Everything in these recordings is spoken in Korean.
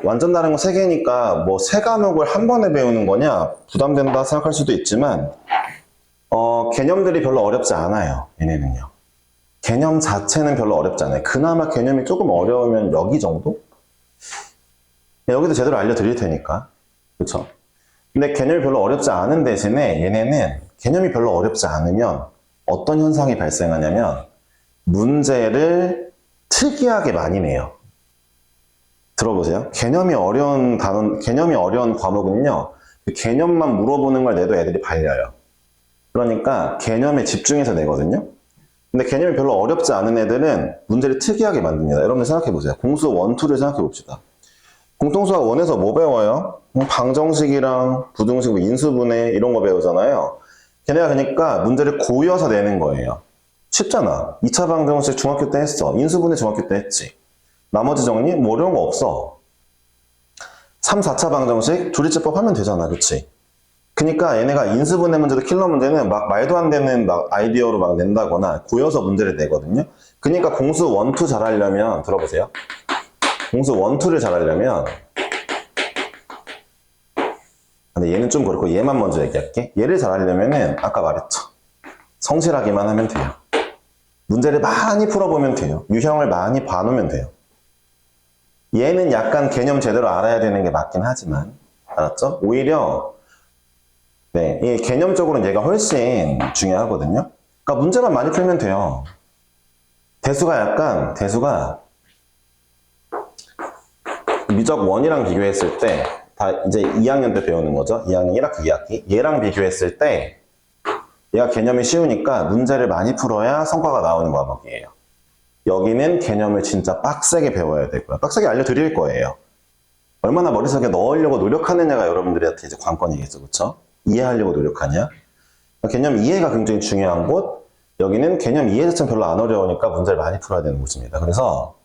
완전 다른 거 3개니까 뭐 3과목을 한 번에 배우는 거냐 부담된다 생각할 수도 있지만 개념들이 별로 어렵지 않아요. 얘네는요. 개념 자체는 별로 어렵지 않아요. 그나마 개념이 조금 어려우면 여기 정도? 여기도 제대로 알려드릴 테니까. 그쵸? 근데 개념이 별로 어렵지 않은 대신에 얘네는 개념이 별로 어렵지 않으면 어떤 현상이 발생하냐면 문제를 특이하게 많이 내요. 들어보세요. 개념이 어려운 과목은요, 그 개념만 물어보는 걸 내도 애들이 발려요. 그러니까 개념에 집중해서 내거든요. 근데 개념이 별로 어렵지 않은 애들은 문제를 특이하게 만듭니다. 여러분들 생각해보세요. 공수 1, 2를 생각해봅시다. 공통수학 1에서 뭐 배워요? 방정식이랑 부등식, 인수분해 이런 거 배우잖아요. 걔네가 그러니까 문제를 고여서 내는 거예요. 쉽잖아. 2차 방정식 중학교 때 했어. 인수분해 중학교 때 했지. 나머지 정리? 뭐 어려운 거 없어. 3, 4차 방정식 조리제법 하면 되잖아. 그치? 그러니까 얘네가 인수분해 문제도 킬러 문제는 막 말도 안 되는 막 아이디어로 막 낸다거나 고여서 문제를 내거든요. 그러니까 공수 1, 2 잘하려면 들어보세요. 공수 1, 2를 잘하려면 근데 얘는 좀 그렇고 얘만 먼저 얘기할게. 얘를 잘하려면은 아까 말했죠. 성실하기만 하면 돼요. 문제를 많이 풀어보면 돼요. 유형을 많이 봐놓으면 돼요. 얘는 약간 개념 제대로 알아야 되는 게 맞긴 하지만 알았죠? 오히려 네, 이 개념적으로는 얘가 훨씬 중요하거든요. 그러니까 문제만 많이 풀면 돼요. 대수가 미적 1이랑 비교했을 때 다 이제 2학년 때 배우는 거죠. 2학년 1학기, 2학기. 얘랑 비교했을 때 얘가 개념이 쉬우니까 문제를 많이 풀어야 성과가 나오는 과목이에요. 여기는 개념을 진짜 빡세게 배워야 되고요. 빡세게 알려드릴 거예요. 얼마나 머릿속에 넣으려고 노력하느냐가 여러분들한테 이제 관건이겠죠. 그쵸? 이해하려고 노력하냐? 개념 이해가 굉장히 중요한 곳, 여기는 개념 이해 자체는 별로 안 어려우니까 문제를 많이 풀어야 되는 곳입니다. 그래서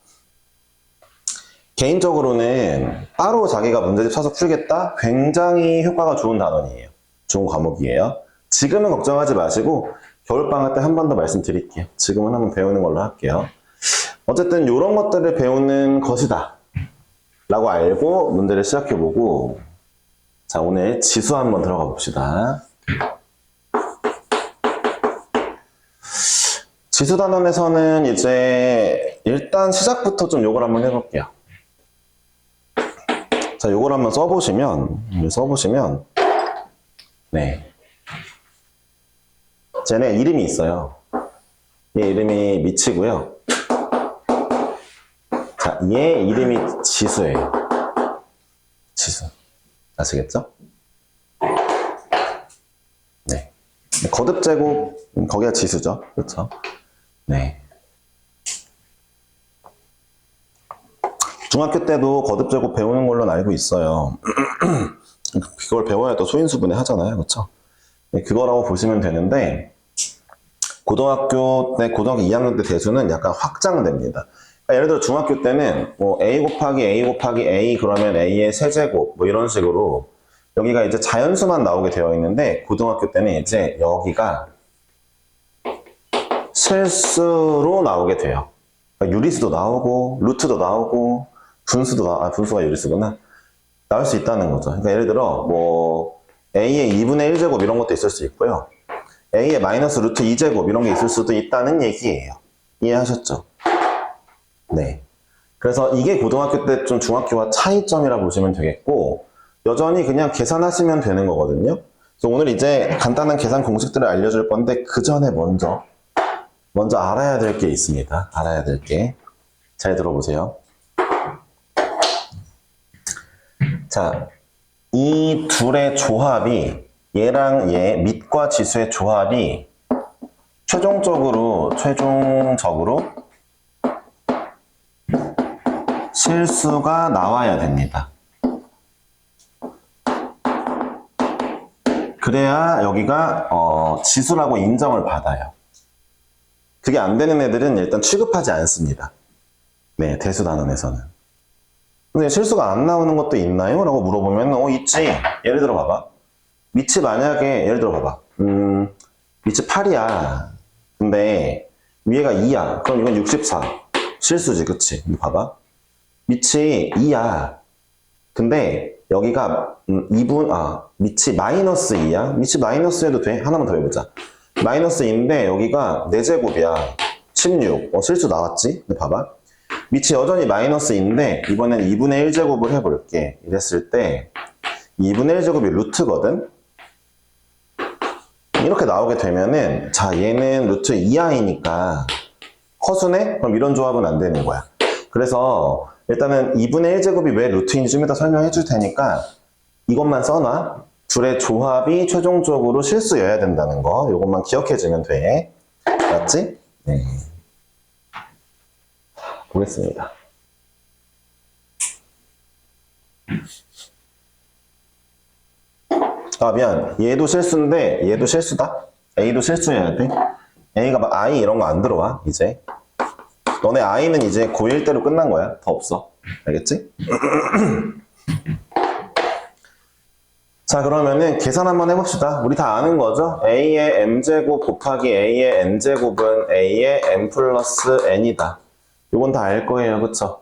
개인적으로는 따로 자기가 문제집 쳐서 풀겠다? 굉장히 효과가 좋은 단원이에요. 좋은 과목이에요. 지금은 걱정하지 마시고 겨울방학 때 한 번 더 말씀드릴게요. 지금은 한번 배우는 걸로 할게요. 어쨌든 이런 것들을 배우는 것이다 라고 알고 문제를 시작해보고 자, 오늘 지수 한번 들어가 봅시다. 지수 단원에서는 이제 일단 시작부터 좀 요걸 한번 해볼게요. 자, 요걸 한번 써보시면 네, 쟤네 이름이 있어요. 얘 이름이 미치고요. 자, 얘 이름이 지수예요. 지수. 아시겠죠? 네. 거듭제곱, 거기가 지수죠. 그렇죠? 네. 중학교 때도 거듭제곱 배우는 걸로 알고 있어요. 그걸 배워야 또 소인수분해 하잖아요. 그렇죠? 네, 그거라고 보시면 되는데 고등학교 2학년 때 대수는 약간 확장됩니다. 그러니까 예를 들어 중학교 때는 뭐 A 곱하기 A 곱하기 A 그러면 A의 세제곱 뭐 이런 식으로 여기가 이제 자연수만 나오게 되어 있는데 고등학교 때는 이제 여기가 실수로 나오게 돼요. 그러니까 유리수도 나오고 루트도 나오고 분수가 유리수구나. 나올 수 있다는 거죠. 그러니까 예를 들어 뭐 A의 2분의 1제곱 이런 것도 있을 수 있고요. A의 마이너스 루트 2제곱 이런 게 있을 수도 있다는 얘기예요. 이해하셨죠? 네. 그래서 이게 고등학교 때 좀 중학교와 차이점이라 보시면 되겠고 여전히 그냥 계산하시면 되는 거거든요. 그래서 오늘 이제 간단한 계산 공식들을 알려줄 건데 그 전에 먼저 알아야 될 게 있습니다. 알아야 될 게. 잘 들어보세요. 자, 이 둘의 조합이 얘랑 얘, 밑과 지수의 조합이 최종적으로 실수가 나와야 됩니다. 그래야 여기가 지수라고 인정을 받아요. 그게 안 되는 애들은 일단 취급하지 않습니다. 네, 대수 단원에서는. 근데 실수가 안 나오는 것도 있나요? 라고 물어보면 있지. 예를 들어 봐봐. 밑이 만약에 예를 들어 봐봐. 밑이 8이야. 근데 위에가 2야. 그럼 이건 64. 실수지, 그치? 이거 봐봐. 밑이 2야. 근데 여기가 밑이 마이너스 2야. 밑이 마이너스 해도 돼. 하나만 더 해보자. 마이너스 2인데 여기가 4제곱이야. 16. 실수 나왔지? 근데 봐봐. 밑이 여전히 마이너스 2인데 이번엔 2분의 1제곱을 해볼게. 이랬을 때 2분의 1제곱이 루트거든? 이렇게 나오게 되면은 자 얘는 루트 2i니까 허수네? 그럼 이런 조합은 안 되는 거야. 그래서 일단은 2분의 1제곱이 왜 루트인지 좀 이따 설명해 줄 테니까 이것만 써놔. 둘의 조합이 최종적으로 실수여야 된다는 거. 이것만 기억해 주면 돼. 맞지? 네. 보겠습니다. 미안. 얘도 실수인데 얘도 실수다. A도 실수해야 돼. A가 막 I 이런 거 안 들어와 이제. 너네 I는 이제 고1 때로 끝난 거야. 더 없어. 알겠지? 자, 그러면은 계산 한번 해봅시다. 우리 다 아는 거죠? A의 M제곱 곱하기 A의 N제곱은 A의 M 플러스 N이다. 요건 다 알 거예요. 그쵸?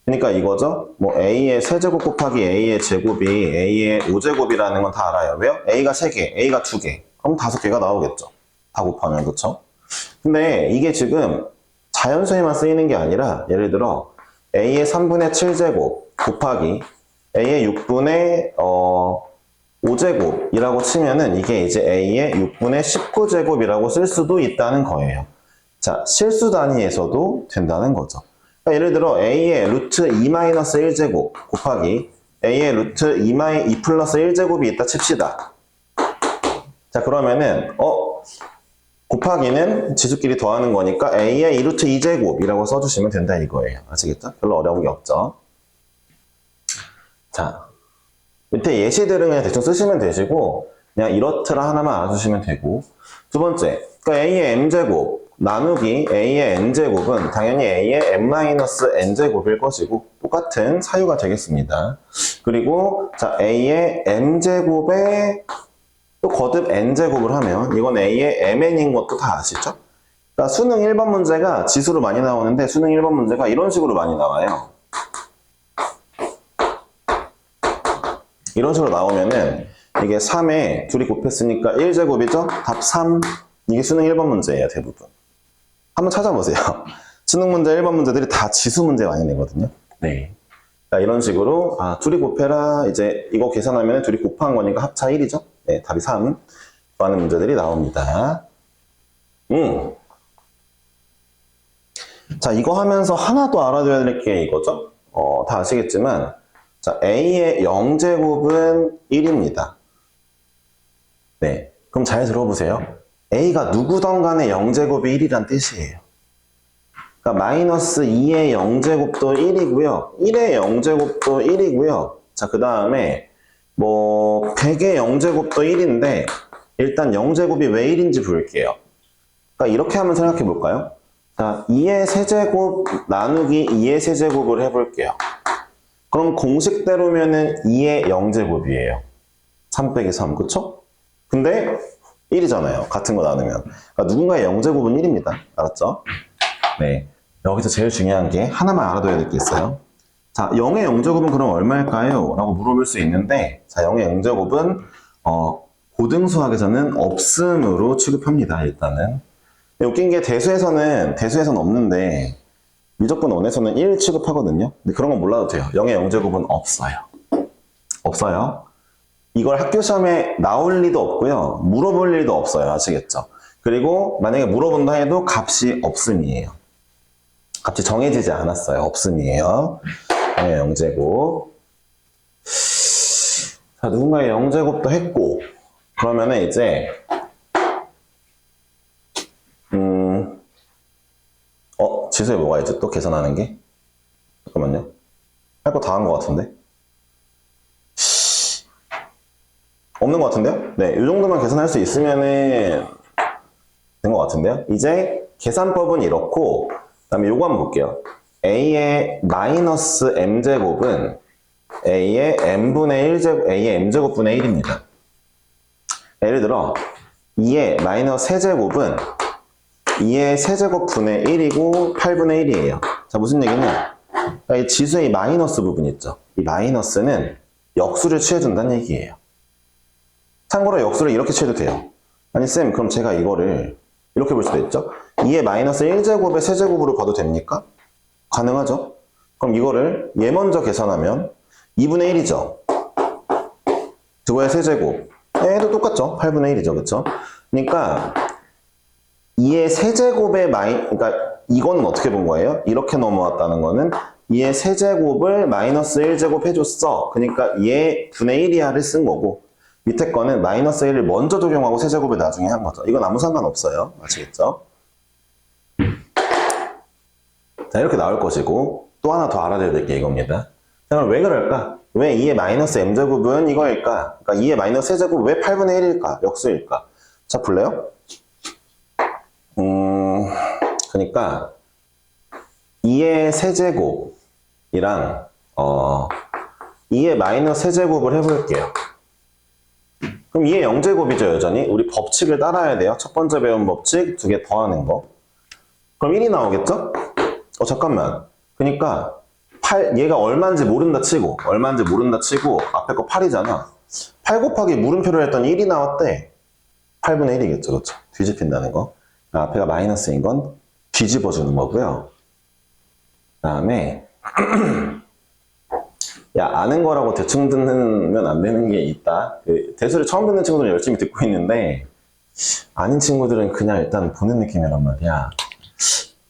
그러니까 이거죠? A의 세제곱 곱하기 A의 제곱이 A의 5제곱이라는 건 다 알아요. 왜요? A가 3개, A가 2개. 그럼 5개가 나오겠죠. 다 곱하면, 그쵸? 근데 이게 지금 자연수에만 쓰이는 게 아니라 예를 들어 A의 3분의 7제곱 곱하기 A의 6분의 5제곱이라고 치면은 이게 이제 A의 6분의 19제곱이라고 쓸 수도 있다는 거예요. 자, 실수 단위에서도 된다는 거죠. 그러니까 예를 들어 A의 루트 2-1제곱 곱하기 A의 루트 2 플러스 1제곱이 있다 칩시다. 자, 그러면은 곱하기는 지수끼리 더하는 거니까 A의 2루트 2제곱이라고 써주시면 된다 이거예요. 아시겠죠? 별로 어려운 게 없죠. 자, 밑에 예시들은 그냥 대충 쓰시면 되시고 그냥 이렇더라 하나만 알아주시면 되고 두 번째, 그러니까 A의 M제곱 나누기 A의 N제곱은 당연히 A의 M-N제곱일 것이고 똑같은 사유가 되겠습니다. 그리고 자 A의 M제곱에 또 거듭 N제곱을 하면 이건 A의 MN인 것도 다 아시죠? 그러니까 수능 1번 문제가 지수로 많이 나오는데 수능 1번 문제가 이런 식으로 많이 나와요. 이런 식으로 나오면은 이게 3에 둘이 곱했으니까 1제곱이죠? 답 3. 이게 수능 1번 문제예요, 대부분. 한번 찾아보세요. 수능 문제 1번 문제들이 다 지수 문제 많이 내거든요. 네. 자, 이런 식으로 둘이 곱해라. 이제 이거 계산하면 둘이 곱한 거니까 합차 1이죠? 네, 답이 3. 라는 문제들이 나옵니다. 자, 이거 하면서 하나 더 알아둬야 될 게 이거죠? 다 아시겠지만 자, A의 0제곱은 1입니다. 네. 그럼 잘 들어보세요. A가 누구든 간에 0제곱이 1이란 뜻이에요. 그러니까 마이너스 2의 0제곱도 1이고요. 1의 0제곱도 1이고요. 자, 그 다음에 100의 0제곱도 1인데 일단 0제곱이 왜 1인지 볼게요. 그러니까 이렇게 한번 생각해 볼까요? 자, 2의 세제곱 나누기 2의 세제곱을 해볼게요. 그럼 공식대로면은 2의 0제곱이에요. 3 빼기 3, 그쵸? 근데 1이잖아요. 같은 거 나누면. 그러니까 누군가의 0제곱은 1입니다. 알았죠? 네. 여기서 제일 중요한 게 하나만 알아둬야 될 게 있어요. 자, 0의 0제곱은 그럼 얼마일까요? 라고 물어볼 수 있는데, 자, 0의 0제곱은, 고등수학에서는 없음으로 취급합니다, 일단은. 웃긴 게 대수에서는 없는데, 미적분 1에서는 1 취급하거든요. 근데 그런 건 몰라도 돼요. 0의 0제곱은 없어요. 없어요. 이걸 학교 시험에 나올 리도 없고요. 물어볼 일도 없어요. 아시겠죠? 그리고 만약에 물어본다 해도 값이 없음이에요. 값이 정해지지 않았어요. 없음이에요. 0의 0제곱. 자, 누군가의 0제곱도 했고, 그러면은 이제, 지수에 뭐가 있지? 또 계산하는 게? 잠깐만요. 할 거 다 한 것 같은데? 없는 것 같은데요? 네, 이 정도만 계산할 수 있으면은 된 것 같은데요? 이제 계산법은 이렇고, 그 다음에 요거 한번 볼게요. A의 마이너스 M제곱은 A의 M분의 1제곱, A의 M제곱분의 1입니다. 예를 들어, 2의 마이너스 세제곱은 2의 세제곱분의 1이고 8분의 1이에요. 자, 무슨 얘기냐? 그러니까 이 지수의 이 마이너스 부분 있죠. 이 마이너스는 역수를 취해준다는 얘기예요. 참고로 역수를 이렇게 취해도 돼요. 아니 쌤, 그럼 제가 이거를 이렇게 볼 수도 있죠. 2의 마이너스 1제곱의 세제곱으로 봐도 됩니까? 가능하죠. 그럼 이거를 얘 먼저 계산하면 2분의 1이죠. 그거의 세제곱. 얘도 똑같죠. 8분의 1이죠. 그쵸? 그러니까 2의 세제곱의 그러니까 이거는 어떻게 본 거예요? 이렇게 넘어왔다는 거는 2의 세제곱을 마이너스 1제곱 해줬어. 그러니까 얘 분의 1이하를 쓴 거고, 밑에 거는 마이너스 1을 먼저 적용하고 세제곱을 나중에 한 거죠. 이건 아무 상관없어요. 아시겠죠? 자, 이렇게 나올 것이고, 또 하나 더 알아둬야 될 게 이겁니다. 자, 그럼 왜 그럴까? 왜 2의 마이너스 m제곱은 이거일까? 그러니까 2의 마이너스 세제곱 왜 8분의 1일까? 역수일까? 자, 볼래요? 그러니까 2의 세제곱이랑 2의 마이너스 세제곱을 해볼게요. 그럼 2의 0제곱이죠, 여전히. 우리 법칙을 따라야 돼요. 첫 번째 배운 법칙, 두 개 더하는 거. 그럼 1이 나오겠죠? 잠깐만. 그러니까 얘가 얼마인지 모른다 치고 앞에 거 8이잖아. 8 곱하기 물음표를 했더니 1이 나왔대. 8분의 1이겠죠, 그렇죠? 뒤집힌다는 거. 앞에가 마이너스인 건 뒤집어주는 거고요. 그 다음에 야, 아는 거라고 대충 듣면 안 되는 게 있다. 대수를 처음 듣는 친구들은 열심히 듣고 있는데 아닌 친구들은 그냥 일단 보는 느낌이란 말이야.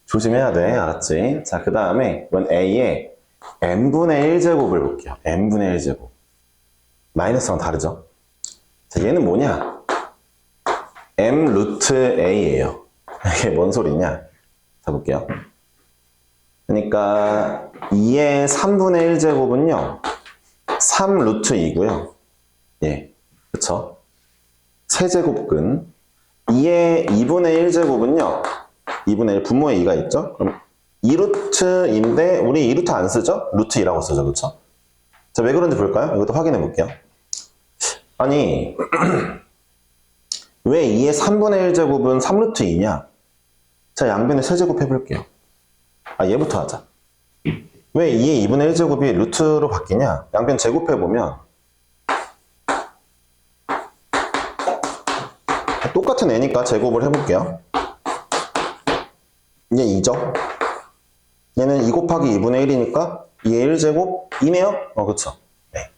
조심해야 돼. 알았지? 자, 그 다음에 이건 A의 n분의 1제곱을 볼게요. n분의 1제곱. 마이너스랑 다르죠? 자, 얘는 뭐냐? m 루트 a예요. 이게 뭔 소리냐? 자, 볼게요. 그러니까 2의 3분의 1제곱은요. 3 루트 2고요. 예, 그쵸? 세제곱근. 2의 2분의 1제곱은요. 2분의 1, 분모에 2가 있죠? 그럼 2루트인데 우리 2루트 안 쓰죠? 루트 2라고 쓰죠, 그쵸? 자, 왜 그런지 볼까요? 이것도 확인해 볼게요. 아니 왜 2의 3분의 1제곱은 3루트 2냐? 자, 양변에 세제곱 해볼게요. 얘부터 하자. 왜 2의 2분의 1제곱이 루트로 바뀌냐? 양변 제곱해보면 똑같은 애니까 제곱을 해볼게요. 얘 2죠? 얘는 2 곱하기 2분의 1이니까 2의 1제곱 2네요? 그쵸. 네.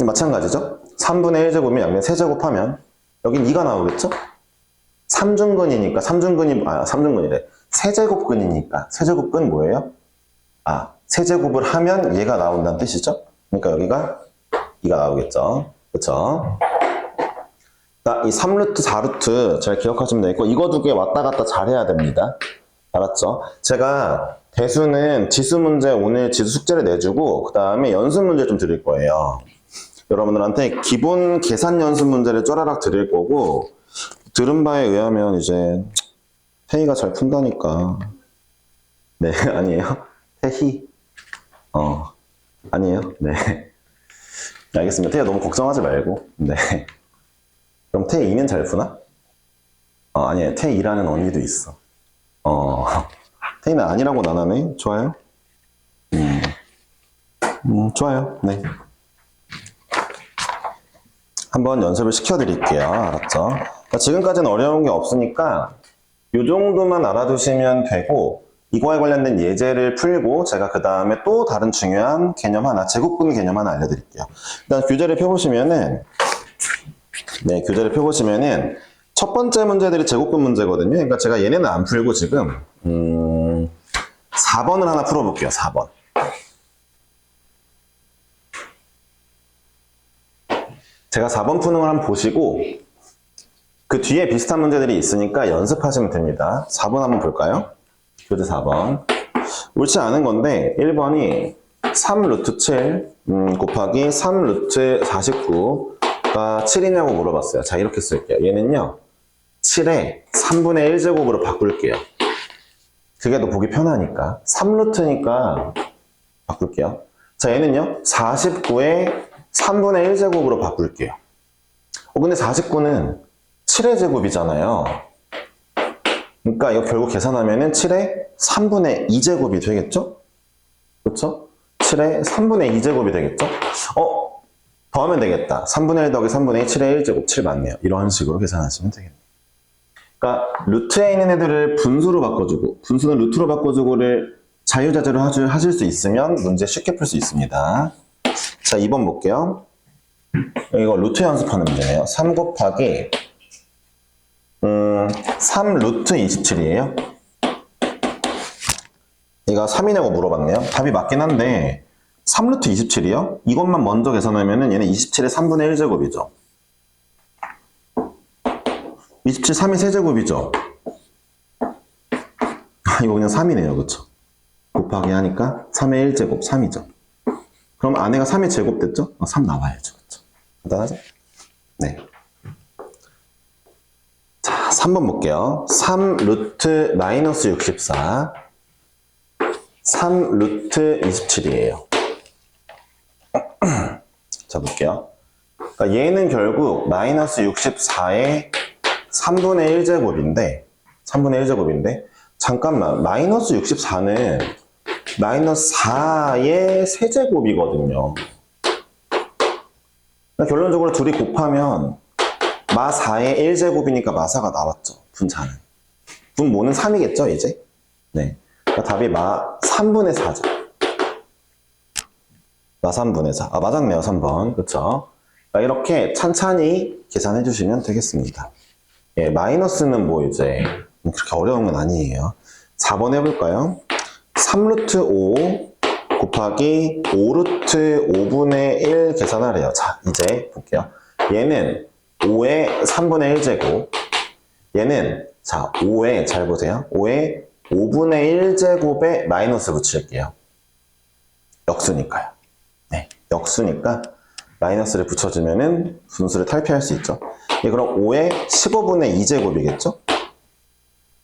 마찬가지죠? 3분의 1제곱이면 양변 세제곱하면 여긴 2가 나오겠죠? 3중근이니까 3중근이래. 세제곱근이니까 세제곱근 뭐예요? 세제곱을 하면 얘가 나온다는 뜻이죠? 그러니까 여기가 2가 나오겠죠? 그쵸? 이 3루트, 4루트 잘 기억하시면 되겠고, 이거 두 개 왔다 갔다 잘 해야 됩니다. 알았죠? 제가 대수는 지수 문제 오늘 지수 숙제를 내주고 그 다음에 연습 문제 좀 드릴 거예요. 여러분들한테 기본 계산 연습 문제를 쪼라락 드릴 거고, 들은 바에 의하면 이제 태희가 잘 푼다니까. 네, 아니에요? 태희? 아니에요? 네. 알겠습니다. 태희야 너무 걱정하지 말고. 네. 그럼 태희는 잘 푸나? 아니에요. 태희라는 언니도 있어. 태희는 아니라고 안 하네. 좋아요? 좋아요. 네. 한번 연습을 시켜드릴게요. 알았죠? 그러니까 지금까지는 어려운 게 없으니까 이 정도만 알아두시면 되고, 이거에 관련된 예제를 풀고 제가 그 다음에 또 다른 중요한 개념 하나, 제곱근 개념 하나 알려드릴게요. 일단 교재를 펴보시면은, 네, 교재를 펴보시면은 첫 번째 문제들이 제곱근 문제거든요. 그러니까 제가 얘네는 안 풀고 지금 4번을 하나 풀어볼게요. 4번. 제가 4번 푸는 걸 한번 보시고 그 뒤에 비슷한 문제들이 있으니까 연습하시면 됩니다. 4번 한번 볼까요? 교재 4번. 옳지 않은 건데 1번이 3 루트 7 곱하기 3 루트 49가 7이냐고 물어봤어요. 자, 이렇게 쓸게요. 얘는요 7에 3분의 1제곱으로 바꿀게요. 그게 더 보기 편하니까. 3 루트니까 바꿀게요. 자, 얘는요 49에 3분의 1제곱으로 바꿀게요. 근데 49는 7의 제곱이잖아요. 그러니까 이거 결국 계산하면은 7의 3분의 2제곱이 되겠죠? 그쵸? 7의 3분의 2제곱이 되겠죠? 더하면 되겠다. 3분의 1 더하기 3분의 2, 7의 1제곱, 7 맞네요. 이런 식으로 계산하시면 되겠네요. 그러니까 루트에 있는 애들을 분수로 바꿔주고, 분수는 루트로 바꿔주고를 자유자재로 하실 수 있으면 문제 쉽게 풀 수 있습니다. 자, 2번 볼게요. 이거 루트 연습하는 문제네요. 3 곱하기 3 루트 27이에요. 얘가 3이냐고 물어봤네요. 답이 맞긴 한데 3 루트 27이요? 이것만 먼저 계산하면 얘는 27의 3분의 1제곱이죠. 27, 3이 세제곱이죠. 이거 그냥 3이네요. 그쵸? 곱하기 하니까 3의 1제곱 3이죠. 그럼 안에가 3의 제곱 됐죠? 3 나와야죠. 그쵸? 간단하죠? 네. 자, 3번 볼게요. 3 루트 마이너스 64 3 루트 27이에요. 자, 볼게요. 그러니까 얘는 결국 마이너스 64의 3분의 1제곱인데, 잠깐만, 마이너스 64는 마이너스 4의 세제곱이거든요. 그러니까 결론적으로 둘이 곱하면 마 4의 1제곱이니까 마사가 나왔죠. 분자는. 분모는 3이겠죠, 이제? 네. 그러니까 답이 마 3분의 4죠. 마 3분의 4. 아, 맞았네요, 3번. 그쵸? 그러니까 이렇게 찬찬히 계산해 주시면 되겠습니다. 예, 마이너스는 뭐 이제 그렇게 어려운 건 아니에요. 4번 해볼까요? 3루트 5 곱하기 5루트 5분의 1 계산하래요. 자, 이제 볼게요. 얘는 5의 3분의 1제곱. 얘는, 자, 5의, 잘 보세요. 5의 5분의 1제곱에 마이너스 붙일게요. 역수니까요. 네, 역수니까 마이너스를 붙여주면은 분수를 탈피할 수 있죠. 예, 그럼 5의 15분의 2제곱이겠죠?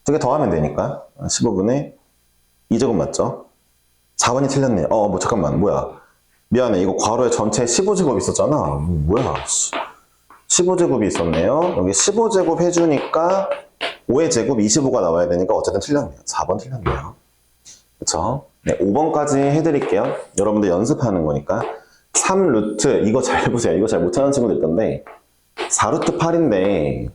두 개 더하면 되니까 15분의 2제곱 맞죠? 4번이 틀렸네요. 잠깐만, 뭐야. 미안해, 이거 괄호에 전체 15제곱 있었잖아. 뭐야. 15제곱이 있었네요. 여기 15제곱 해주니까 5의 제곱 25가 나와야 되니까 어쨌든 틀렸네요. 4번 틀렸네요. 그쵸? 네, 5번까지 해드릴게요. 여러분들 연습하는 거니까. 3루트, 이거 잘 보세요. 이거 잘 못하는 친구들 있던데 4루트 8인데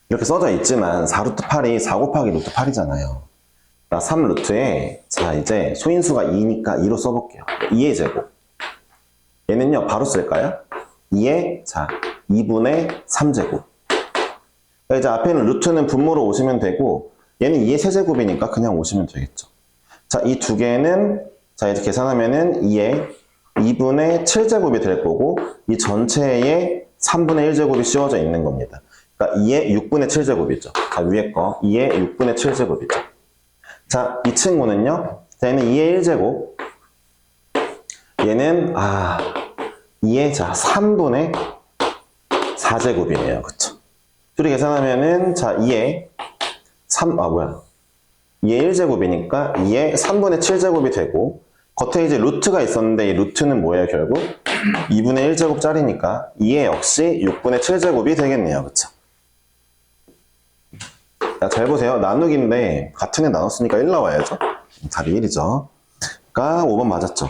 이렇게 써져 있지만 4루트 8이 4 곱하기 루트 8이잖아요. 3루트에 자 이제 소인수가 2니까 2로 써볼게요. 2의 제곱. 얘는요 바로 쓸까요? 2의 자 2분의 3제곱. 그러니까 이제 앞에는 루트는 분모로 오시면 되고 얘는 2의 세제곱이니까 그냥 오시면 되겠죠. 자, 이 두 개는 자 이제 계산하면은 2의 2분의 7제곱이 될 거고 이 전체에 3분의 1제곱이 씌워져 있는 겁니다. 그러니까 2의 6분의 7제곱이죠. 자, 위에 거 2의 6분의 7제곱이죠. 자, 이 친구는요. 자, 얘는 2의 1제곱. 얘는 2의 자 3분의 4제곱이네요. 그쵸? 둘이 계산하면은 자 2의 2의 1제곱이니까 2의 3분의 7제곱이 되고 겉에 이제 루트가 있었는데 이 루트는 뭐예요 결국? 2분의 1제곱짜리니까 2의 역시 6분의 7제곱이 되겠네요. 그쵸? 자, 잘 보세요. 나누기인데 같은 애 나눴으니까 1 나와야죠. 답이 1이죠. 그러니까 5번 맞았죠.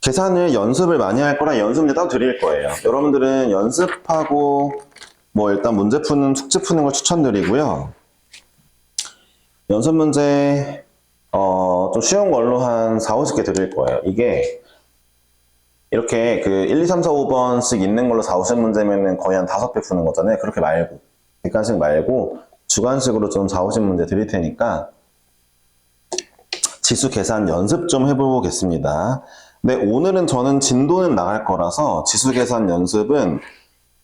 계산을 연습을 많이 할 거라 연습 문제 따로 드릴 거예요. 여러분들은 연습하고 뭐 일단 문제 푸는 숙제 푸는 걸 추천드리고요. 연습 문제 좀 쉬운 걸로 한 4, 50개 드릴 거예요. 이게 이렇게 그 1, 2, 3, 4, 5번씩 있는 걸로 4, 50문제면은 거의 한 5배 푸는 거잖아요. 그렇게 말고 객관식 말고 주관식으로 좀 4, 50문제 드릴 테니까 지수 계산 연습 좀 해보겠습니다. 네, 오늘은 저는 진도는 나갈 거라서 지수 계산 연습은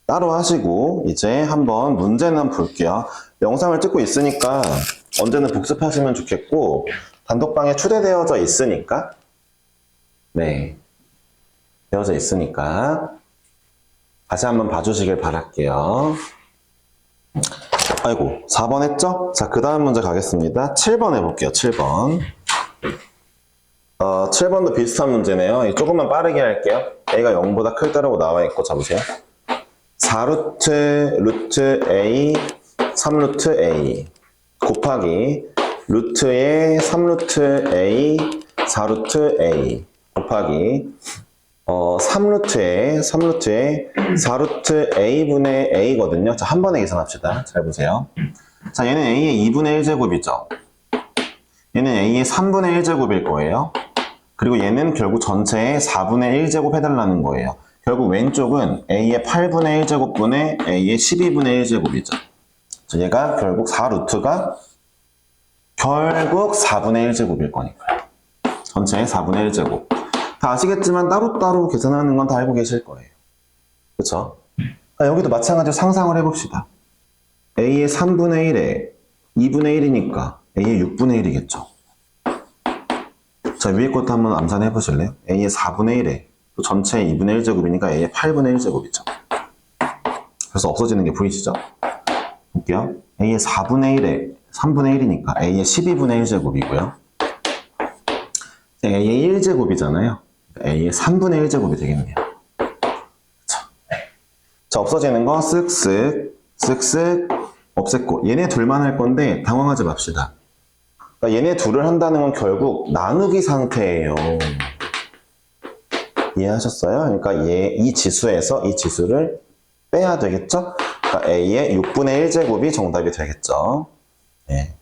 따로 하시고 이제 한번 문제는 한번 볼게요. 영상을 찍고 있으니까 언제는 복습하시면 좋겠고 단톡방에 초대되어져 있으니까 네, 되어져 있으니까 다시 한번 봐주시길 바랄게요. 아이고 4번 했죠? 자, 그 다음 문제 가겠습니다. 7번 해볼게요. 7번 7번도 비슷한 문제네요. 조금만 빠르게 할게요. a가 0보다 클 때라고 나와 있고 잡으세요. 4루트 루트 a 3루트 a 곱하기 루트에 3루트 A, 4루트 A 곱하기 3루트에 4루트 A분의 A거든요. 자, 한 번에 계산합시다. 잘 보세요. 자, 얘는 A의 2분의 1제곱이죠. 얘는 A의 3분의 1제곱일 거예요. 그리고 얘는 결국 전체의 4분의 1제곱 해달라는 거예요. 결국 왼쪽은 A의 8분의 1제곱분의 A의 12분의 1제곱이죠. 얘가 결국 4루트가 결국 4분의 1제곱일 거니까요. 전체의 4분의 1제곱. 다 아시겠지만 따로따로 계산하는 건 다 알고 계실 거예요. 그쵸? 여기도 마찬가지로 상상을 해봅시다. A의 3분의 1에 2분의 1이니까 A의 6분의 1이겠죠. 자, 위에 것도 한번 암산해 보실래요? A의 4분의 1에 또 전체의 2분의 1제곱이니까 A의 8분의 1제곱이죠. 그래서 없어지는 게 보이시죠? 볼게요. A의 4분의 1에 3분의 1이니까 A의 12분의 1제곱이고요. A의 1제곱이잖아요. A의 3분의 1제곱이 되겠네요. 자, 없어지는 거 쓱쓱 없앴고 얘네 둘만 할 건데 당황하지 맙시다. 그러니까 얘네 둘을 한다는 건 결국 나누기 상태예요. 이해하셨어요? 그러니까 이 지수에서 이 지수를 빼야 되겠죠? 그러니까 A의 6분의 1제곱이 정답이 되겠죠. 네.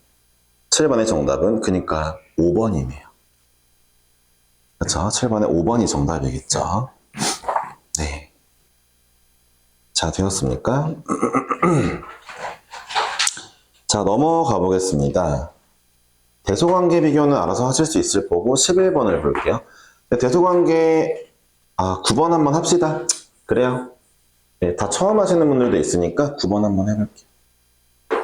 7번의 정답은 그러니까 5번이네요. 그렇죠? 7번에 5번이 정답이겠죠. 네. 자, 되었습니까? 자, 넘어가 보겠습니다. 대소관계 비교는 알아서 하실 수 있을 거고 11번을 볼게요. 대소관계 9번 한번 합시다. 그래요. 네, 다 처음 하시는 분들도 있으니까 9번 한번 해볼게요.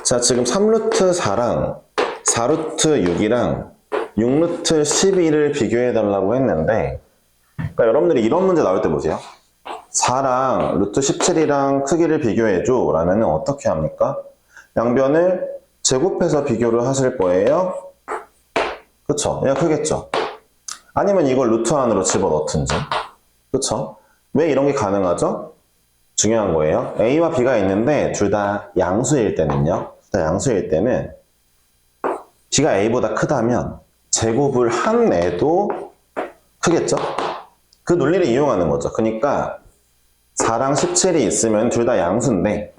자, 지금 3루트 4랑 4루트 6이랑 6루트 12를 비교해 달라고 했는데, 그러니까 여러분들이 이런 문제 나올 때 보세요. 4랑 루트 17이랑 크기를 비교해줘 라면 어떻게 합니까? 양변을 제곱해서 비교를 하실 거예요. 그쵸? 얘가 크겠죠? 아니면 이걸 루트 안으로 집어넣든지. 그쵸? 왜 이런 게 가능하죠? 중요한 거예요. A와 B가 있는데 둘 다 양수일 때는요. 양수일 때는 B가 A보다 크다면 제곱을 한 애도 크겠죠? 그 논리를 이용하는 거죠. 그러니까 4랑 17이 있으면 둘 다 양수인데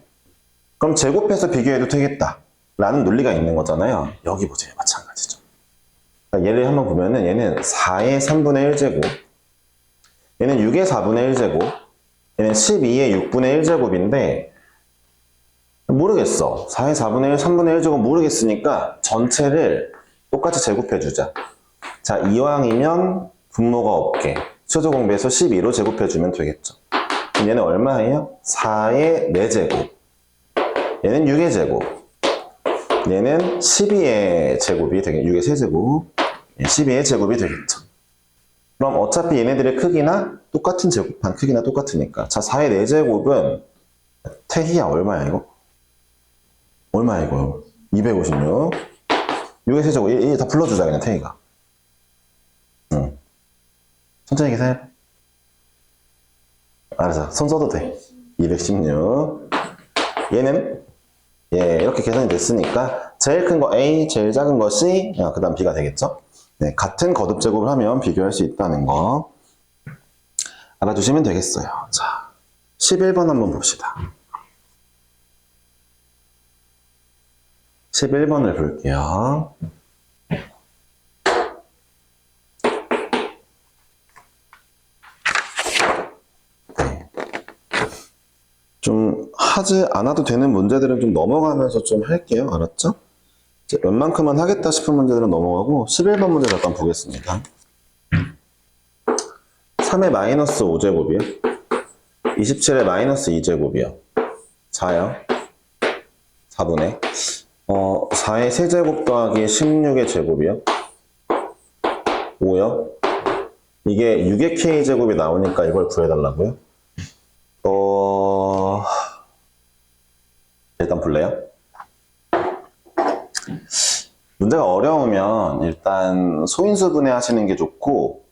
그럼 제곱해서 비교해도 되겠다 라는 논리가 있는 거잖아요. 여기 보세요. 마찬가지죠. 얘를 한번 보면은 얘는 4의 3분의 1제곱, 얘는 6의 4분의 1제곱, 얘는 12의 6분의 1제곱인데 모르겠어. 4의 4분의 1, 3분의 1제곱 모르겠으니까 전체를 똑같이 제곱해주자. 자, 이왕이면 분모가 없게 수조공배에서 12로 제곱해주면 되겠죠. 얘는 얼마예요? 4의 4제곱, 얘는 6의 제곱, 얘는 12의 제곱이 되겠죠. 6의 세제곱, 12의 제곱이 되겠죠. 그럼 어차피 얘네들의 크기나 똑같은 제곱한 크기나 똑같으니까. 자, 4의 4제곱은 태희야 얼마야 이거? 얼마야 이거? 256. 6의 세제곱 얘 다 불러주자 그냥 태희가. 응. 천천히 계산해. 알았어. 손 써도 돼. 216. 얘는 이렇게 계산이 됐으니까 제일 큰 거 A, 제일 작은 거 C, 그 다음 B가 되겠죠? 네, 같은 거듭 제곱을 하면 비교할 수 있다는 거 알아두시면 되겠어요. 자, 11번 한번 봅시다. 11번을 볼게요. 네. 좀 하지 않아도 되는 문제들은 좀 넘어가면서 좀 할게요. 알았죠? 웬만큼만 하겠다 싶은 문제들은 넘어가고 11번 문제 잠깐 보겠습니다. 3의 마이너스 5제곱이요. 27의 마이너스 2제곱이요. 4요. 4분의 4의 세제곱 더하기 16의 제곱이요. 5요. 이게 6의 k제곱이 나오니까 이걸 구해달라고요. 일단 볼래요? 문제가 어려우면 일단 소인수분해 하시는 게 좋고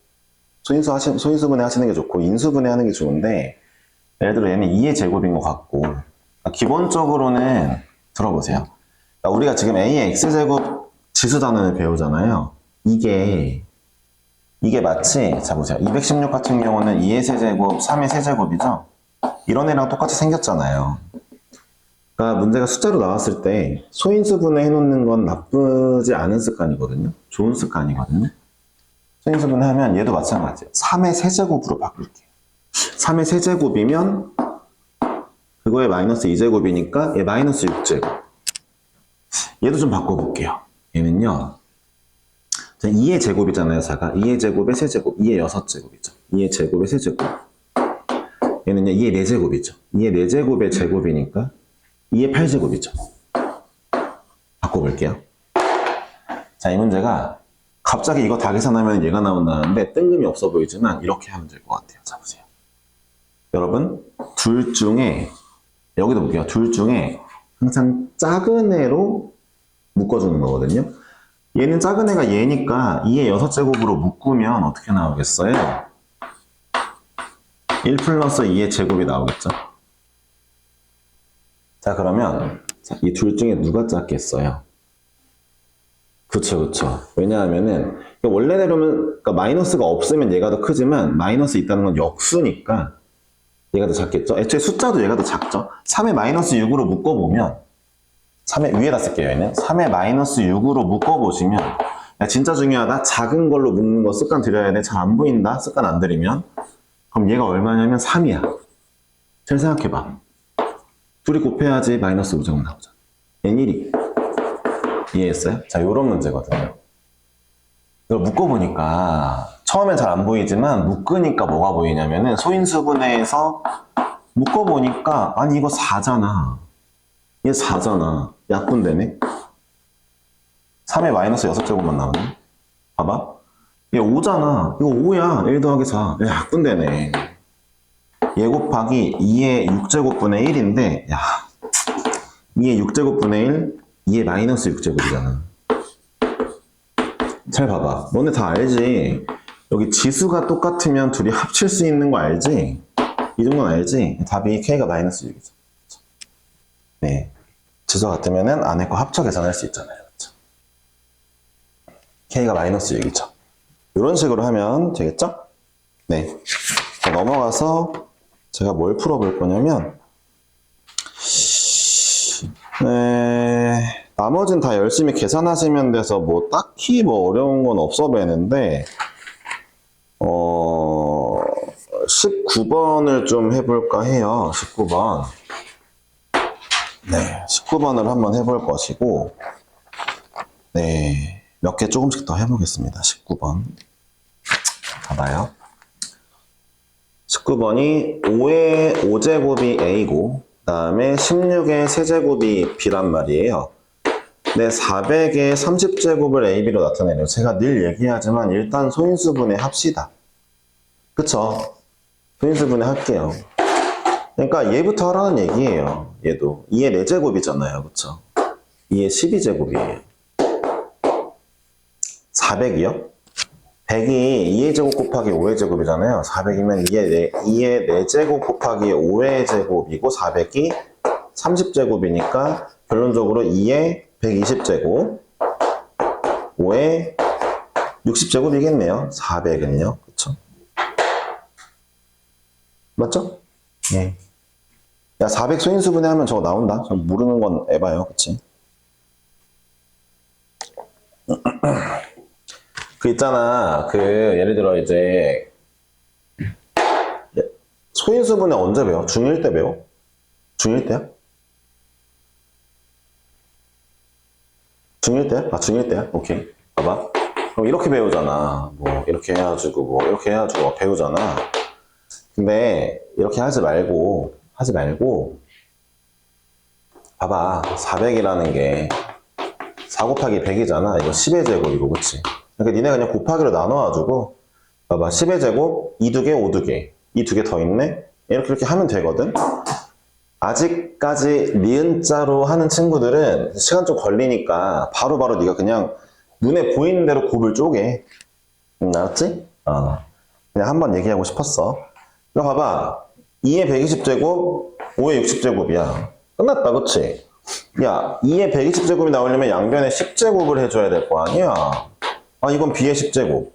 소인수분해 하시는 게 좋고 인수분해 하는 게 좋은데 예를 들어 얘는 2의 제곱인 것 같고 기본적으로는 들어보세요. 우리가 지금 a의 x제곱 지수 단원을 배우잖아요. 이게 마치, 자 보세요. 216 같은 경우는 2의 세제곱, 3의 세제곱이죠? 이런 애랑 똑같이 생겼잖아요. 그러니까 문제가 숫자로 나왔을 때 소인수분해 해놓는 건 나쁘지 않은 습관이거든요. 좋은 습관이거든요. 소인수분해 하면 얘도 마찬가지예요. 3의 세제곱으로 바꿀게요. 3의 세제곱이면 그거에 마이너스 2제곱이니까 얘 마이너스 6제곱. 얘도 좀 바꿔볼게요. 얘는요. 2의 제곱이잖아요, 4가. 2의 제곱의 세제곱, 2의 6제곱이죠. 2의 제곱의 세제곱. 얘는요, 2의 4제곱이죠. 2의 4제곱의 제곱이니까 2의 8제곱이죠. 바꿔볼게요. 자, 이 문제가 갑자기 이거 다 계산하면 얘가 나온다는데 뜬금이 없어 보이지만 이렇게 하면 될 것 같아요. 자, 보세요. 여러분, 둘 중에, 여기도 볼게요. 둘 중에 항상 작은 애로 묶어주는 거거든요. 얘는 작은 애가 얘니까 2의 6제곱으로 묶으면 어떻게 나오겠어요? 1 플러스 2의 제곱이 나오겠죠? 자, 그러면 이 둘 중에 누가 작겠어요? 그쵸. 왜냐하면은 원래대로면 그러니까 마이너스가 없으면 얘가 더 크지만 마이너스 있다는 건 역수니까 얘가 더 작겠죠? 애초에 숫자도 얘가 더 작죠? 3의 마이너스 6으로 묶어보면 3의 위에다 쓸게요. 얘는 3의 마이너스 6으로 묶어보시면 야, 진짜 중요하다. 작은 걸로 묶는 거 습관 들여야 돼. 잘 안 보인다. 습관 안 들이면 그럼 얘가 얼마냐면 3이야. 잘 생각해봐. 둘이 곱해야지 마이너스 5제곱 나오잖아. 얘는 1이. 이해했어요? 자, 요런 문제거든요. 이걸 묶어보니까 처음엔 잘 안 보이지만 묶으니까 뭐가 보이냐면은 소인수분해에서 묶어보니까 아니 이거 4잖아. 얘 4잖아. 약분되네. 3의 마이너스 6제곱만 나오네. 봐봐. 얘 5잖아. 이거 5야. 1 더하기 4. 얘 약분되네. 얘 곱하기 2의 6제곱분의 1인데 야 2의 6제곱분의 1 2의 마이너스 6제곱이잖아. 잘 봐봐. 너네 다 알지? 여기 지수가 똑같으면 둘이 합칠 수 있는 거 알지? 이 정도는 알지? 답이 K가 마이너스 6이죠. 네. 지수가 같으면은 안에 거 합쳐 계산할 수 있잖아요. 그렇죠? K가 마이너스 6이죠. 이런 식으로 하면 되겠죠? 네. 자, 넘어가서 제가 뭘 풀어볼 거냐면 나머진 다 열심히 계산하시면 돼서 뭐 딱히 뭐 어려운 건 없어 보이는데 19번을 좀 해볼까 해요. 19번. 네, 19번을 한번 해볼 것이고 네, 몇 개 조금씩 더 해보겠습니다. 19번. 봐봐요. 19번이 5의 5제곱이 A고 그 다음에 16의 세제곱이 B란 말이에요. 네, 400의 30제곱을 AB로 나타내요. 제가 늘 얘기하지만 일단 소인수분해 합시다. 그쵸? 소인수분해 할게요. 그러니까 얘부터 하라는 얘기예요. 얘도 2의 4제곱이잖아요. 그쵸? 2의 12제곱이에요. 400이요? 100이 2의 제곱 곱하기 5의 제곱이잖아요. 400이면 2의 4제곱 곱하기 5의 제곱이고 400이 30제곱이니까 결론적으로 2의 120제곱 5의 60제곱이겠네요. 400은요. 그쵸? 맞죠? 예. 야, 400 소인수분해 하면 저거 나온다. 저 모르는 건 에바요. 그치? 그 있잖아. 그 예를 들어 이제 소인수분해 언제 배워? 중1 때 배워? 중1 때야? 중1 때야? 아, 중1 때야? 오케이. 봐봐. 그럼 이렇게 배우잖아. 뭐 이렇게 해가지고 뭐 이렇게 해가지고 배우잖아. 근데 이렇게 하지 말고 봐봐. 400이라는 게 4 곱하기 100이잖아. 이거 10의 제곱이고, 그치? 그러니까 니네 그냥 곱하기로 나눠가지고 봐봐. 10의 제곱, 2 두 개, 5 두 개. 이 두 개 더 있네? 이렇게 하면 되거든? 아직까지 니은자로 하는 친구들은 시간 좀 걸리니까 바로바로 네가 그냥 눈에 보이는 대로 곱을 쪼개. 알았지? 그냥 한번 얘기하고 싶었어. 이거 봐봐. 2의 120제곱, 5의 60제곱이야. 끝났다, 그치? 야, 2의 120제곱이 나오려면 양변에 10제곱을 해줘야 될 거 아니야. 아, 이건 B의 10제곱.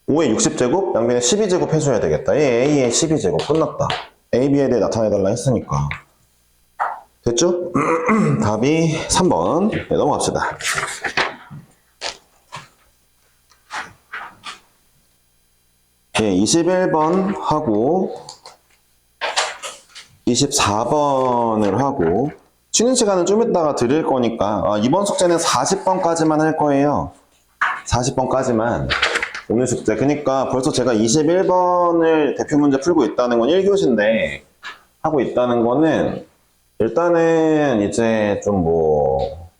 5의 60제곱, 양변에 12제곱 해줘야 되겠다. 얘 A의 12제곱 끝났다. A, B에 대해 나타내달라 했으니까. 됐죠? 답이 3번. 네, 넘어갑시다. 네, 21번 하고 24번을 하고 쉬는 시간은 좀 이따가 드릴 거니까 이번 숙제는 40번까지만 할 거예요. 40번까지만 오늘 숙제. 그러니까 벌써 제가 21번을 대표 문제 풀고 있다는 건 1교시인데 하고 있다는 거는 일단은 이제 좀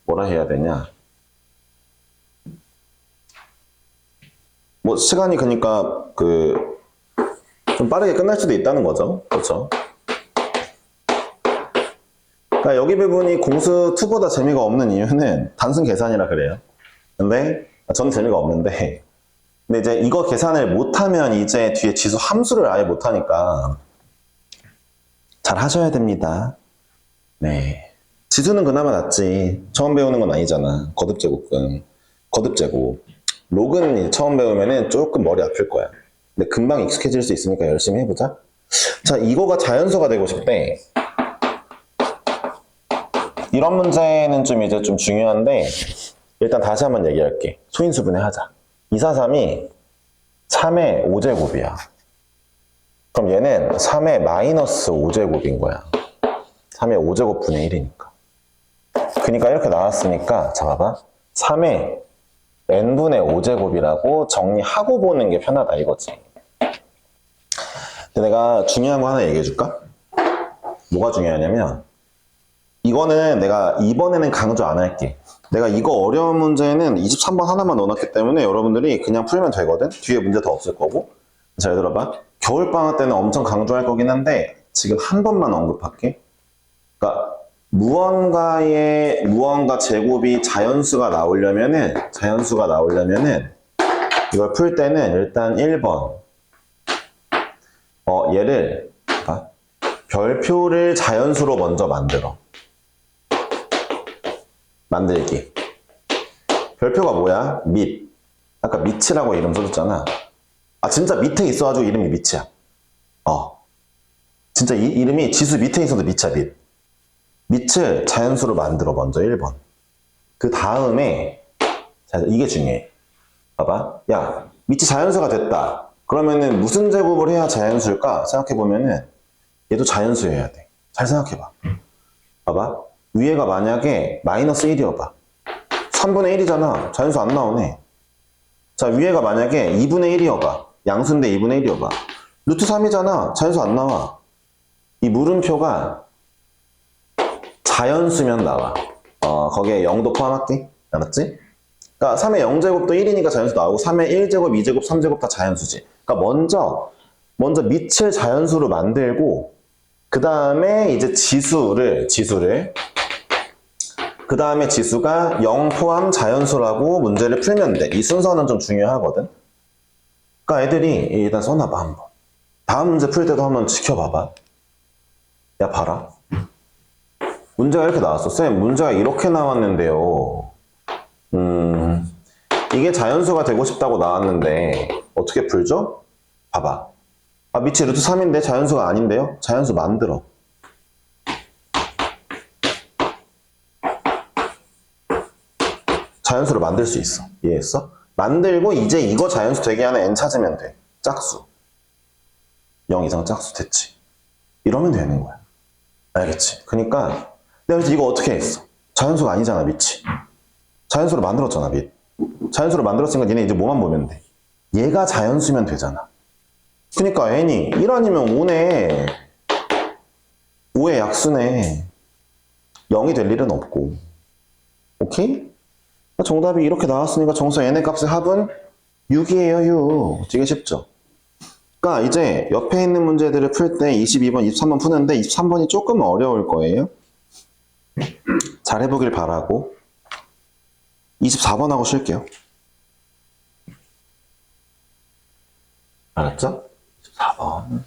뭐라 해야 되냐. 뭐 시간이 그러니까 좀 빠르게 끝날 수도 있다는 거죠. 그렇죠? 그러니까 여기 부분이 공수 2보다 재미가 없는 이유는 단순 계산이라 그래요. 근데 저는 재미가 없는데 근데 이제 이거 계산을 못하면 이제 뒤에 지수 함수를 아예 못하니까 잘 하셔야 됩니다. 네. 지수는 그나마 낫지. 처음 배우는 건 아니잖아. 거듭제곱은. 거듭제곱. 로그는 처음 배우면은 조금 머리 아플 거야. 근데 금방 익숙해질 수 있으니까 열심히 해보자. 자, 이거가 자연수가 되고 싶대. 이런 문제는 좀 이제 좀 중요한데 일단 다시 한번 얘기할게. 소인수분해 하자. 243이 3의 5제곱이야. 그럼 얘는 3의 마이너스 5제곱인 거야. 3의 5제곱 분의 1이니까. 그러니까 이렇게 나왔으니까 자 봐봐. 3의 n분의 5제곱이라고 정리하고 보는 게 편하다 이거지. 근데 내가 중요한 거 하나 얘기해 줄까? 뭐가 중요하냐면 이거는 내가 이번에는 강조 안 할게. 내가 이거 어려운 문제는 23번 하나만 넣어놨기 때문에 여러분들이 그냥 풀면 되거든? 뒤에 문제 더 없을 거고. 잘 들어봐. 겨울방학 때는 엄청 강조할 거긴 한데 지금 한 번만 언급할게. 그러니까 무언가 제곱이 자연수가 나오려면은 이걸 풀 때는 일단 1번 얘를 봐. 별표를 자연수로 먼저 만들기. 별표가 뭐야? 밑. 아까 밑이라고 이름 써줬잖아. 아 진짜 밑에 있어가지고 이름이 밑이야. 진짜 이 이름이 지수 밑에 있어도 밑이야. 밑을 자연수로 만들어 먼저 1번. 그 다음에 이게 중요해. 봐봐. 야 밑이 자연수가 됐다. 그러면은 무슨 제곱을 해야 자연수일까? 생각해보면은 얘도 자연수여야 돼. 잘 생각해봐. 봐봐. 위에가 만약에 마이너스 1이어봐. 3분의 1이잖아. 자연수 안 나오네. 자 위에가 만약에 2분의 1이어봐. 양수인데 2분의 1이어봐. 루트 3이잖아. 자연수 안 나와. 이 물음표가 자연수면 나와. 거기에 0도 포함할게. 알았지? 그러니까 3의 0제곱도 1이니까 자연수 나오고 3의 1제곱, 2제곱, 3제곱 다 자연수지. 그러니까 먼저 밑을 자연수로 만들고 그 다음에 이제 지수를 그 다음에 지수가 0 포함 자연수라고 문제를 풀면 돼. 이 순서는 좀 중요하거든. 그러니까 애들이 일단 써놔봐 한번. 다음 문제 풀 때도 한번 지켜봐봐. 야 봐라. 문제가 이렇게 나왔어. 쌤 문제가 이렇게 나왔는데요. 이게 자연수가 되고 싶다고 나왔는데 어떻게 풀죠? 봐봐. 밑이 루트 3인데 자연수가 아닌데요? 자연수 만들어. 자연수를 만들 수 있어. 이해했어? 만들고 이제 이거 자연수 되게 하는 n 찾으면 돼. 짝수. 0 이상 짝수 됐지. 이러면 되는 거야. 알겠지? 그러니까 내가 그래서 이거 어떻게 했어? 자연수가 아니잖아, 밑이. 자연수를 만들었잖아, 밑. 자연수를 만들었으니까 니네 이제 뭐만 보면 돼? 얘가 자연수면 되잖아. 그러니까 n이 1 아니면 5네. 5의 약수네. 0이 될 일은 없고. 오케이? 정답이 이렇게 나왔으니까 정수 n의 값의 합은 6이에요, 6. 되게 쉽죠? 그러니까 이제 옆에 있는 문제들을 풀 때 22번, 23번 푸는데 23번이 조금 어려울 거예요. 잘 해보길 바라고 24번하고 쉴게요. 알았죠? 24번.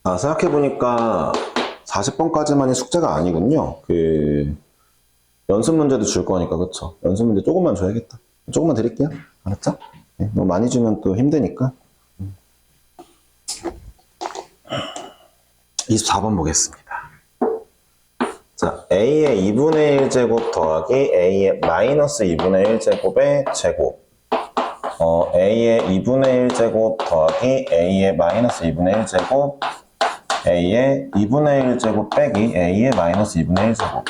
아, 생각해보니까 40번까지만이 숙제가 아니군요. 연습 문제도 줄 거니까, 그쵸? 연습 문제 조금만 줘야겠다. 조금만 드릴게요. 알았죠? 네, 너무 많이 주면 또 힘드니까. 24번 보겠습니다. 자, a의 2분의 1제곱 더하기 a의 마이너스 2분의 1제곱의 제곱. a의 2분의 1제곱 더하기 a의 마이너스 2분의 1제곱, a의 2분의 1제곱 빼기 a의 마이너스 2분의 1제곱.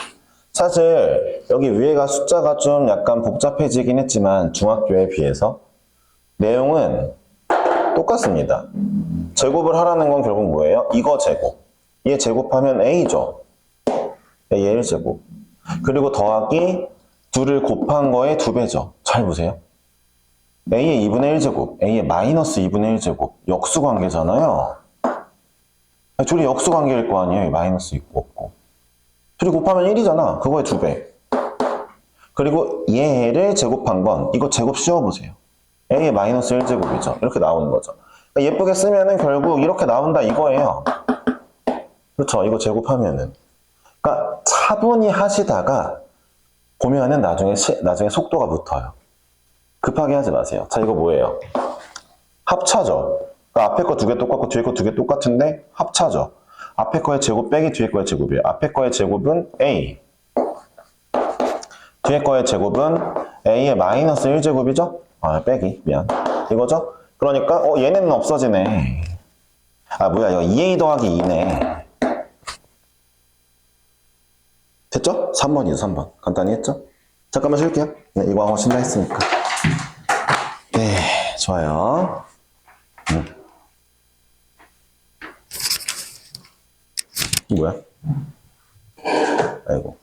사실 여기 위에가 숫자가 좀 약간 복잡해지긴 했지만 중학교에 비해서 내용은 똑같습니다. 제곱을 하라는 건 결국 뭐예요? 이거 제곱. 얘 제곱하면 a죠. a의 1제곱. 그리고 더하기 2를 곱한 거의 2배죠. 잘 보세요. a의 2분의 1제곱, a의 마이너스 2분의 1제곱. 역수관계잖아요. 둘이 역수관계일 거 아니에요. 마이너스 있고 없고. 둘이 곱하면 1이잖아. 그거의 2배. 그리고 얘를 제곱한 건 이거 제곱 씌워보세요. a의 마이너스 1제곱이죠. 이렇게 나오는 거죠. 그러니까 예쁘게 쓰면은 결국 이렇게 나온다 이거예요. 그렇죠. 이거 제곱하면은. 그러니까 차분히 하시다가 보면은 나중에 속도가 붙어요. 급하게 하지 마세요. 자, 이거 뭐예요? 합차죠. 그러니까 앞에 거 2개 똑같고 뒤에 거 2개 똑같은데 합차죠. 앞에 거의 제곱 빼기 뒤에 거의 제곱이에요. 앞에 거의 제곱은 a. 뒤에 거의 제곱은 a의 마이너스 1제곱이죠? 아, 빼기. 미안. 이거죠? 그러니까 얘네는 없어지네. 아, 뭐야. 이거 2a 더하기 2네. 됐죠? 3번이죠, 3번. 간단히 했죠? 잠깐만 쉴게요. 네, 이거 하고 쉰다 했으니까. 네, 좋아요. 뭐야? 아이고.